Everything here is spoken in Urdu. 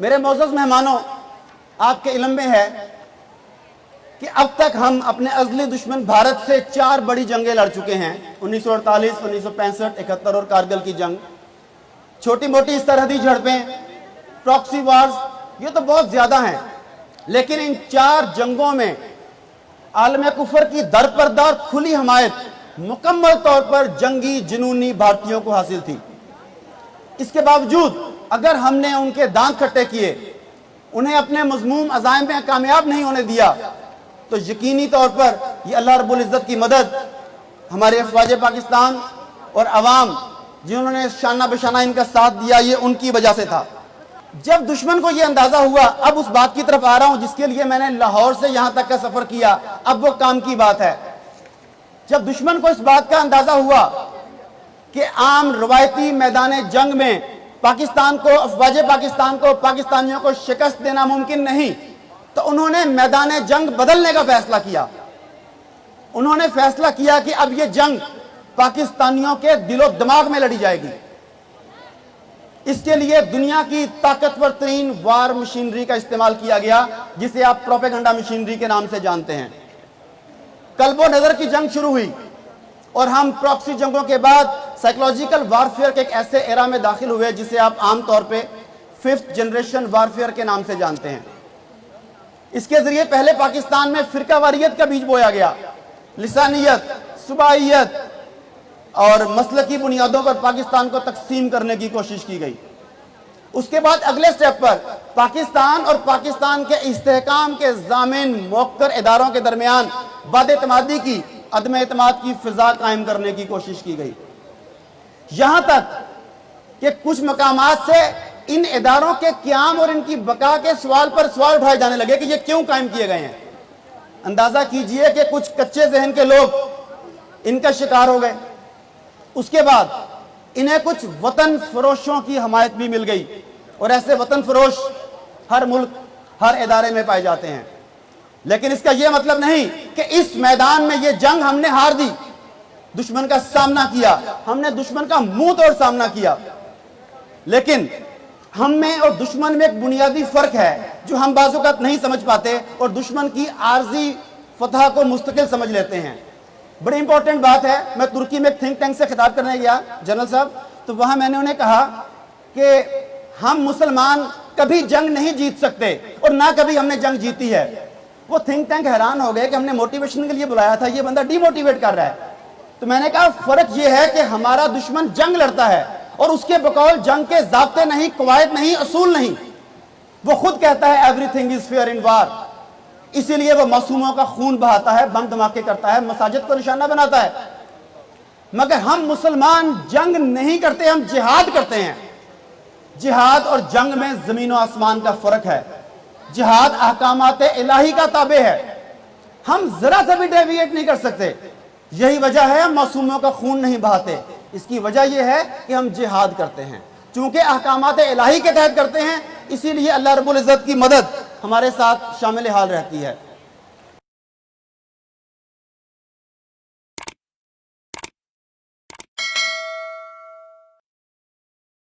میرے معزز مہمانوں، آپ کے علم میں ہے کہ اب تک ہم اپنے ازلی دشمن بھارت سے 4 بڑی جنگیں لڑ چکے ہیں، 1948، 1965، 71 اور کارگل کی جنگ۔ چھوٹی موٹی سرحدی جھڑپیں، پراکسی وارز، یہ تو بہت زیادہ ہیں، لیکن ان 4 جنگوں میں عالم کفر کی درپردار کھلی حمایت مکمل طور پر جنگی جنونی بھارتیوں کو حاصل تھی۔ اس کے باوجود اگر ہم نے ان کے دانت کھٹے کیے، انہیں اپنے مذموم عزائم میں کامیاب نہیں ہونے دیا، تو یقینی طور پر یہ اللہ رب العزت کی مدد ہمارے افواج پاکستان اور عوام جنہوں نے شانہ بشانہ ان کا ساتھ دیا، یہ ان کی وجہ سے تھا۔ جب دشمن کو یہ اندازہ ہوا، اب اس بات کی طرف آ رہا ہوں جس کے لیے میں نے لاہور سے یہاں تک کا سفر کیا، اب وہ کام کی بات ہے۔ جب دشمن کو اس بات کا اندازہ ہوا کہ عام روایتی میدان جنگ میں پاکستان کو، افواج پاکستان کو، پاکستانیوں کو شکست دینا ممکن نہیں، تو انہوں نے میدان جنگ بدلنے کا فیصلہ کیا۔ انہوں نے فیصلہ کیا کہ اب یہ جنگ پاکستانیوں کے دل و دماغ میں لڑی جائے گی۔ اس کے لیے دنیا کی طاقتور ترین وار مشینری کا استعمال کیا گیا، جسے آپ پروپیگنڈا مشینری کے نام سے جانتے ہیں۔ قلب و نظر کی جنگ شروع ہوئی اور ہم پراکسی جنگوں کے بعد سائیکولوجیکل وارفیئر کے ایک ایسے ایرا میں داخل ہوئے جسے آپ عام طور پہ 5th جنریشن وارفیئر کے نام سے جانتے ہیں۔ اس کے ذریعے پہلے پاکستان میں فرقہ واریت کا بیج بویا گیا، لسانیت، صوبائیت اور مسلکی بنیادوں پر پاکستان کو تقسیم کرنے کی کوشش کی گئی۔ اس کے بعد اگلے سٹیپ پر پاکستان اور پاکستان کے استحکام کے ضامن موقر اداروں کے درمیان بد اعتمادی کی، عدم اعتماد کی فضا قائم کرنے کی کوشش کی گئی، یہاں تک کہ کچھ مقامات سے ان اداروں کے قیام اور ان کی بقا کے سوال پر سوال اٹھائے جانے لگے کہ یہ کیوں قائم کیے گئے ہیں۔ اندازہ کیجئے کہ کچھ کچے ذہن کے لوگ ان کا شکار ہو گئے۔ اس کے بعد انہیں کچھ وطن فروشوں کی حمایت بھی مل گئی، اور ایسے وطن فروش ہر ملک، ہر ادارے میں پائے جاتے ہیں۔ لیکن اس کا یہ مطلب نہیں کہ اس میدان میں یہ جنگ ہم نے ہار دی۔ دشمن کا سامنا کیا، ہم نے دشمن کا منہ توڑ سامنا کیا، لیکن ہم میں اور دشمن میں ایک بنیادی فرق ہے جو ہم بعض اوقات نہیں سمجھ پاتے اور دشمن کی عارضی فتح کو مستقل سمجھ لیتے ہیں۔ بڑی امپورٹنٹ بات ہے، میں ترکی میں ایک تھنک ٹینک سے خطاب کرنے گیا جنرل صاحب، تو وہاں میں نے انہیں کہا کہ ہم مسلمان کبھی جنگ نہیں جیت سکتے اور نہ کبھی ہم نے جنگ جیتی ہے۔ وہ تھنک ٹینک حیران ہو گئے کہ ہم نے موٹیویشن کے لیے بلایا تھا، یہ بندہ ڈی موٹیویٹ کر رہا ہے۔ تو میں نے کہا فرق یہ ہے کہ ہمارا دشمن جنگ لڑتا ہے اور اس کے بقول جنگ کے ضابطے نہیں، قواعد نہیں، اصول نہیں۔ وہ خود کہتا ہے ایوری تھنگ از فیئر ان وار، اسی لیے وہ معصوموں کا خون بہاتا ہے، بم دھماکے کرتا ہے، مساجد کو نشانہ بناتا ہے۔ مگر ہم مسلمان جنگ نہیں کرتے، ہم جہاد کرتے ہیں۔ جہاد اور جنگ میں زمین و آسمان کا فرق ہے۔ جہاد احکامات الہی کا تابع ہے، ہم ذرا سا بھی ڈیویٹ نہیں کر سکتے۔ یہی وجہ ہے ہم معصوموں کا خون نہیں بہاتے، اس کی وجہ یہ ہے کہ ہم جہاد کرتے ہیں۔ چونکہ احکامات الہی کے تحت کرتے ہیں، اسی لیے اللہ رب العزت کی مدد ہمارے ساتھ شامل حال رہتی ہے۔